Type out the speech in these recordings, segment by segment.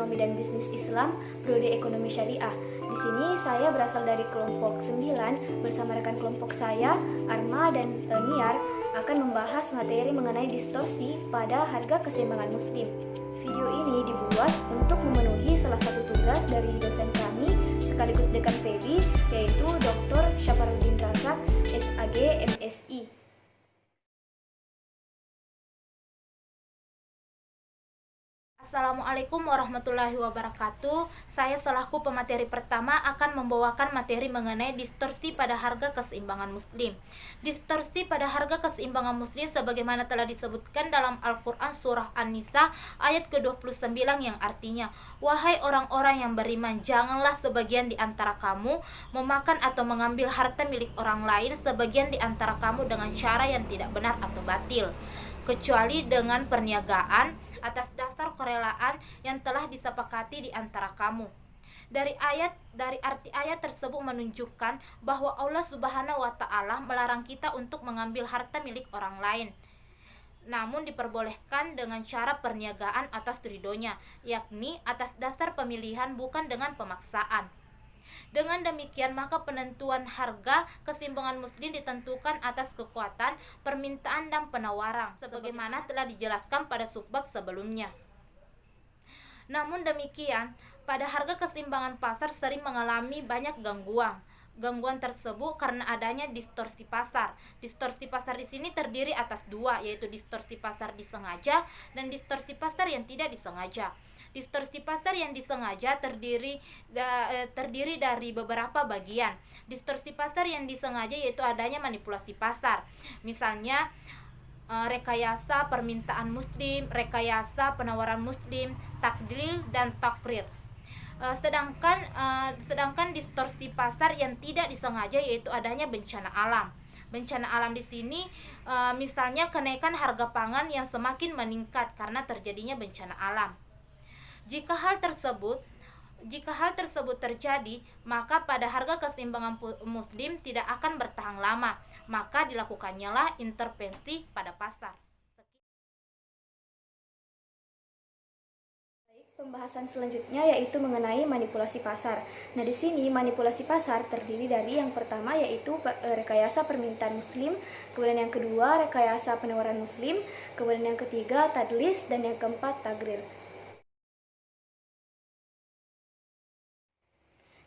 Ekonomi dan Bisnis Islam, Prodi Ekonomi Syariah. Di sini saya berasal dari kelompok 9 bersama rekan kelompok saya, Arma dan Niar, akan membahas materi mengenai distorsi pada harga keseimbangan muslim. Video ini dibuat untuk memenuhi salah satu tugas dari dosen kami sekaligus dekan PEBI, yaitu Dr. Syafarudin Razak, SAG, MSI. Assalamualaikum warahmatullahi wabarakatuh. Saya selaku pemateri pertama akan membawakan materi mengenai distorsi pada harga keseimbangan muslim. Distorsi pada harga keseimbangan muslim sebagaimana telah disebutkan dalam Al-Quran surah An-Nisa ayat ke-29 yang artinya, wahai orang-orang yang beriman, janganlah sebagian di antara kamu memakan atau mengambil harta milik orang lain sebagian di antara kamu dengan cara yang tidak benar atau batil, kecuali dengan perniagaan atas dasar kerelaan yang telah disepakati di antara kamu. Dari arti ayat tersebut menunjukkan bahwa Allah Subhanahu wa taala melarang kita untuk mengambil harta milik orang lain. Namun diperbolehkan dengan cara perniagaan atas ridhonya, yakni atas dasar pemilihan bukan dengan pemaksaan. Dengan demikian, maka penentuan harga keseimbangan muslim ditentukan atas kekuatan permintaan dan penawaran, sebagaimana telah dijelaskan pada subbab sebelumnya. Namun demikian, pada harga keseimbangan pasar sering mengalami banyak gangguan. Gangguan tersebut karena adanya distorsi pasar. Distorsi pasar di sini terdiri atas dua, yaitu distorsi pasar disengaja dan distorsi pasar yang tidak disengaja. Distorsi pasar yang disengaja terdiri dari beberapa bagian. Distorsi pasar yang disengaja yaitu adanya manipulasi pasar. Misalnya rekayasa permintaan muslim, rekayasa penawaran muslim, takdil dan takrir. Sedangkan distorsi pasar yang tidak disengaja yaitu adanya bencana alam. Bencana alam di sini misalnya kenaikan harga pangan yang semakin meningkat karena terjadinya bencana alam. Jika hal tersebut terjadi, maka pada harga keseimbangan muslim tidak akan bertahan lama, maka dilakukannya lah intervensi pada pasar. Pembahasan selanjutnya yaitu mengenai manipulasi pasar. Nah, di sini manipulasi pasar terdiri dari yang pertama yaitu rekayasa permintaan muslim, kemudian yang kedua rekayasa penawaran muslim, kemudian yang ketiga tadlis, dan yang keempat tagrir.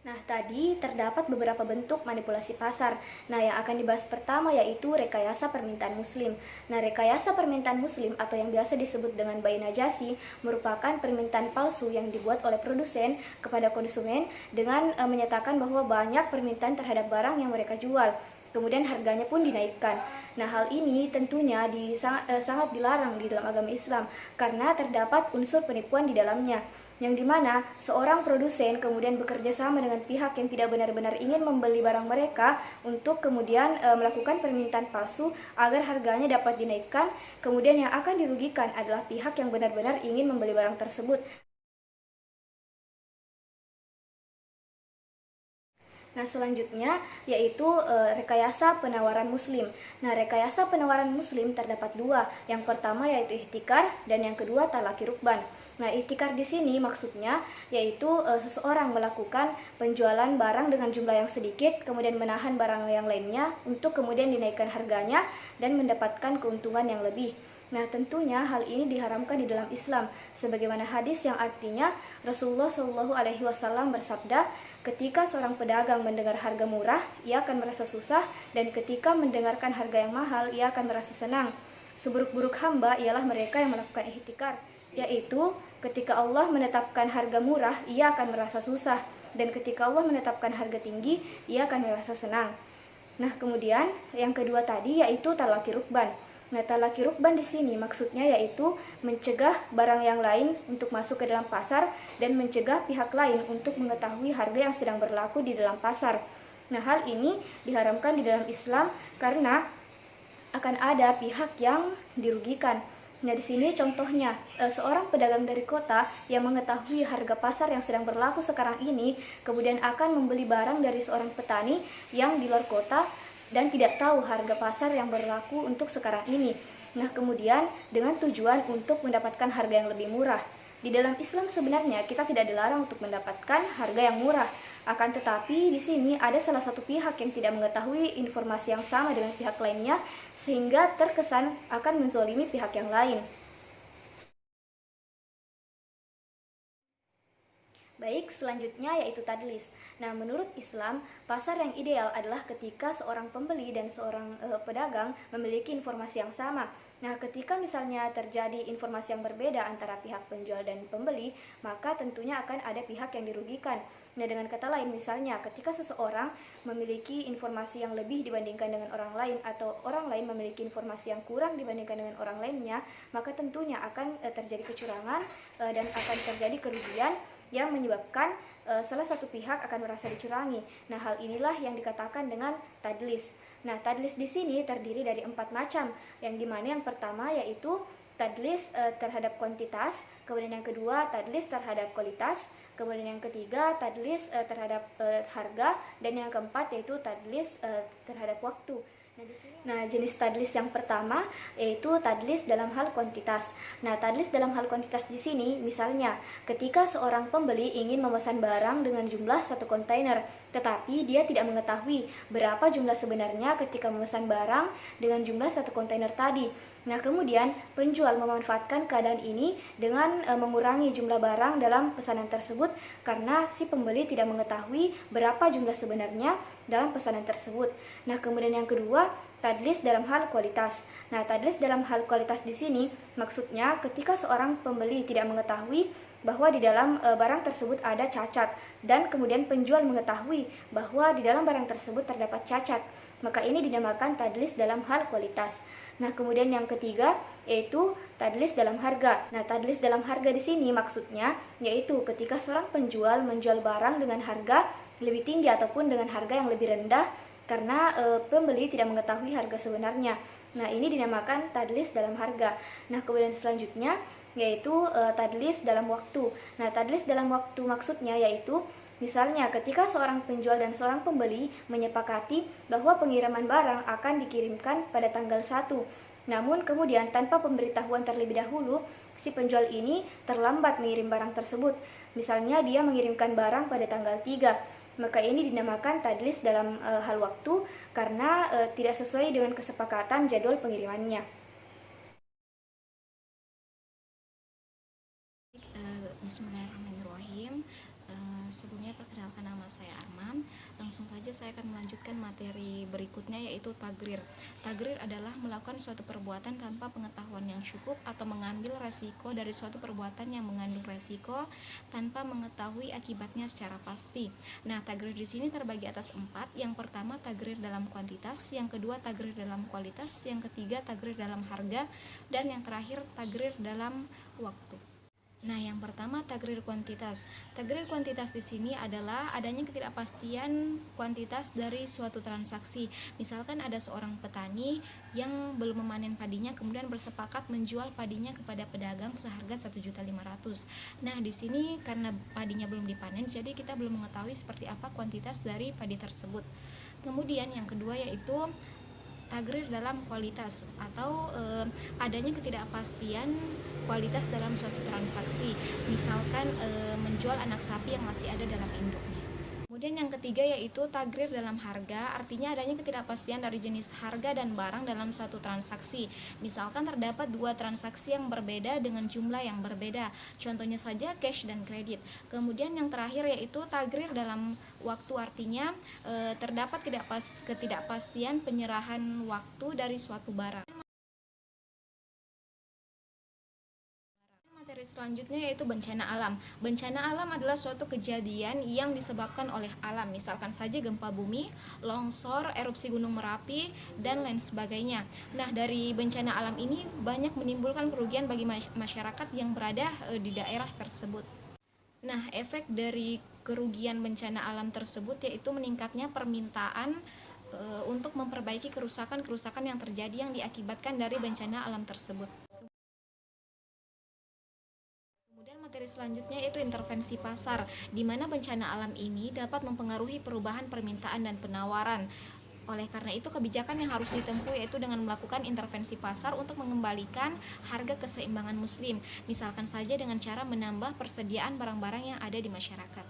Nah, tadi terdapat beberapa bentuk manipulasi pasar. Nah, yang akan dibahas pertama yaitu rekayasa permintaan muslim. Nah, rekayasa permintaan muslim atau yang biasa disebut dengan bai najasi merupakan permintaan palsu yang dibuat oleh produsen kepada konsumen dengan menyatakan bahwa banyak permintaan terhadap barang yang mereka jual. Kemudian harganya pun dinaikkan. Nah, hal ini tentunya sangat dilarang di dalam agama Islam karena terdapat unsur penipuan di dalamnya, yang dimana seorang produsen kemudian bekerja sama dengan pihak yang tidak benar-benar ingin membeli barang mereka untuk kemudian melakukan permintaan palsu agar harganya dapat dinaikkan. Kemudian yang akan dirugikan adalah pihak yang benar-benar ingin membeli barang tersebut. Nah, selanjutnya yaitu rekayasa penawaran muslim. Nah, rekayasa penawaran muslim terdapat dua. Yang pertama yaitu ihtikar dan yang kedua talaki rukban. Nah, ihtikar di sini maksudnya yaitu seseorang melakukan penjualan barang dengan jumlah yang sedikit, kemudian menahan barang yang lainnya untuk kemudian dinaikkan harganya dan mendapatkan keuntungan yang lebih. Nah, tentunya hal ini diharamkan di dalam Islam, sebagaimana hadis yang artinya Rasulullah SAW bersabda, ketika seorang pedagang mendengar harga murah, ia akan merasa susah, dan ketika mendengarkan harga yang mahal, ia akan merasa senang. Seburuk-buruk hamba ialah mereka yang melakukan ihtikar, yaitu ketika Allah menetapkan harga murah, ia akan merasa susah, dan ketika Allah menetapkan harga tinggi, ia akan merasa senang. Nah, kemudian yang kedua tadi yaitu talaki rukban. Nah, talaki rukban di sini maksudnya yaitu mencegah barang yang lain untuk masuk ke dalam pasar dan mencegah pihak lain untuk mengetahui harga yang sedang berlaku di dalam pasar. Nah, hal ini diharamkan di dalam Islam karena akan ada pihak yang dirugikan. Nah, di sini contohnya seorang pedagang dari kota yang mengetahui harga pasar yang sedang berlaku sekarang ini, kemudian akan membeli barang dari seorang petani yang di luar kota dan tidak tahu harga pasar yang berlaku untuk sekarang ini. Nah, kemudian dengan tujuan untuk mendapatkan harga yang lebih murah. Di dalam Islam sebenarnya kita tidak dilarang untuk mendapatkan harga yang murah. Akan tetapi di sini ada salah satu pihak yang tidak mengetahui informasi yang sama dengan pihak lainnya sehingga terkesan akan menzolimi pihak yang lain. Baik, selanjutnya yaitu tadlis. Nah, menurut Islam, pasar yang ideal adalah ketika seorang pembeli dan seorang pedagang memiliki informasi yang sama. Nah, ketika misalnya terjadi informasi yang berbeda antara pihak penjual dan pembeli, maka tentunya akan ada pihak yang dirugikan. Nah, dengan kata lain, misalnya ketika seseorang memiliki informasi yang lebih dibandingkan dengan orang lain atau orang lain memiliki informasi yang kurang dibandingkan dengan orang lainnya, maka tentunya akan terjadi kecurangan dan akan terjadi kerugian yang menyebabkan salah satu pihak akan merasa dicurangi. Nah, hal inilah yang dikatakan dengan tadlis. Nah, tadlis di sini terdiri dari 4 macam, yang dimana yang pertama yaitu tadlis terhadap kuantitas, kemudian yang kedua tadlis terhadap kualitas, kemudian yang ketiga tadlis terhadap harga, dan yang keempat yaitu tadlis terhadap waktu. Nah, jenis tadlis yang pertama yaitu tadlis dalam hal kuantitas. Nah, tadlis dalam hal kuantitas di sini misalnya ketika seorang pembeli ingin memesan barang dengan jumlah 1 kontainer, tetapi dia tidak mengetahui berapa jumlah sebenarnya ketika memesan barang dengan jumlah 1 kontainer tadi. Nah, kemudian penjual memanfaatkan keadaan ini dengan mengurangi jumlah barang dalam pesanan tersebut karena si pembeli tidak mengetahui berapa jumlah sebenarnya dalam pesanan tersebut. Nah, kemudian yang kedua, tadlis dalam hal kualitas. Nah, tadlis dalam hal kualitas di sini maksudnya ketika seorang pembeli tidak mengetahui bahwa di dalam barang tersebut ada cacat dan kemudian penjual mengetahui bahwa di dalam barang tersebut terdapat cacat, maka ini dinamakan tadlis dalam hal kualitas. Nah, kemudian yang ketiga yaitu tadlis dalam harga. Nah, tadlis dalam harga di sini maksudnya yaitu ketika seorang penjual menjual barang dengan harga lebih tinggi ataupun dengan harga yang lebih rendah karena pembeli tidak mengetahui harga sebenarnya. Nah, ini dinamakan tadlis dalam harga. Nah, kemudian selanjutnya yaitu tadlis dalam waktu. Nah, tadlis dalam waktu maksudnya yaitu misalnya ketika seorang penjual dan seorang pembeli menyepakati bahwa pengiriman barang akan dikirimkan pada tanggal 1. Namun kemudian tanpa pemberitahuan terlebih dahulu, si penjual ini terlambat mengirim barang tersebut. Misalnya dia mengirimkan barang pada tanggal 3. Maka ini dinamakan tadlis dalam hal waktu karena tidak sesuai dengan kesepakatan jadwal pengirimannya. Bismillahirrahmanirrahim. Sebelumnya perkenalkan, nama saya Arman. Langsung saja saya akan melanjutkan materi berikutnya yaitu tagrir. Tagrir adalah melakukan suatu perbuatan tanpa pengetahuan yang cukup atau mengambil resiko dari suatu perbuatan yang mengandung resiko tanpa mengetahui akibatnya secara pasti. Nah, tagrir di sini terbagi atas 4. Yang pertama tagrir dalam kuantitas, yang kedua tagrir dalam kualitas, yang ketiga tagrir dalam harga, dan yang terakhir tagrir dalam waktu. Nah, yang pertama tagrir kuantitas. Tagrir kuantitas di sini adalah adanya ketidakpastian kuantitas dari suatu transaksi. Misalkan ada seorang petani yang belum memanen padinya kemudian bersepakat menjual padinya kepada pedagang seharga 1.500.000. Nah, di sini karena padinya belum dipanen, jadi kita belum mengetahui seperti apa kuantitas dari padi tersebut. Kemudian yang kedua yaitu tagrir dalam kualitas atau adanya ketidakpastian kualitas dalam suatu transaksi, misalkan menjual anak sapi yang masih ada dalam induknya. Kemudian yang ketiga yaitu tagrir dalam harga, artinya adanya ketidakpastian dari jenis harga dan barang dalam satu transaksi. Misalkan terdapat 2 transaksi yang berbeda dengan jumlah yang berbeda, contohnya saja cash dan kredit. Kemudian yang terakhir yaitu tagrir dalam waktu, artinya terdapat ketidakpastian penyerahan waktu dari suatu barang. Materi selanjutnya yaitu bencana alam. Bencana alam adalah suatu kejadian yang disebabkan oleh alam, misalkan saja gempa bumi, longsor, erupsi gunung Merapi, dan lain sebagainya. Nah, dari bencana alam ini banyak menimbulkan kerugian bagi masyarakat yang berada di daerah tersebut. Nah, efek dari kerugian bencana alam tersebut yaitu meningkatnya permintaan untuk memperbaiki kerusakan-kerusakan yang terjadi yang diakibatkan dari bencana alam tersebut. Materi selanjutnya yaitu intervensi pasar, di mana bencana alam ini dapat mempengaruhi perubahan permintaan dan penawaran. Oleh karena itu, kebijakan yang harus ditempuh yaitu dengan melakukan intervensi pasar untuk mengembalikan harga keseimbangan muslim, misalkan saja dengan cara menambah persediaan barang-barang yang ada di masyarakat.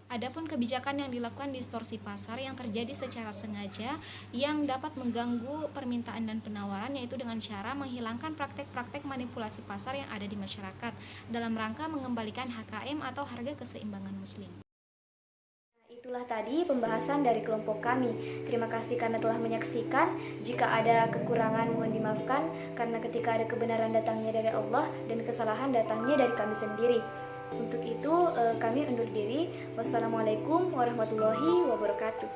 Adapun kebijakan yang dilakukan distorsi pasar yang terjadi secara sengaja yang dapat mengganggu permintaan dan penawaran, yaitu dengan cara menghilangkan praktek-praktek manipulasi pasar yang ada di masyarakat dalam rangka mengembalikan HKM atau harga keseimbangan muslim. Itulah tadi pembahasan dari kelompok kami. Terima kasih karena telah menyaksikan. Jika ada kekurangan mohon dimaafkan, karena ketika ada kebenaran datangnya dari Allah dan kesalahan datangnya dari kami sendiri. Untuk itu kami undur diri. Wassalamualaikum warahmatullahi wabarakatuh.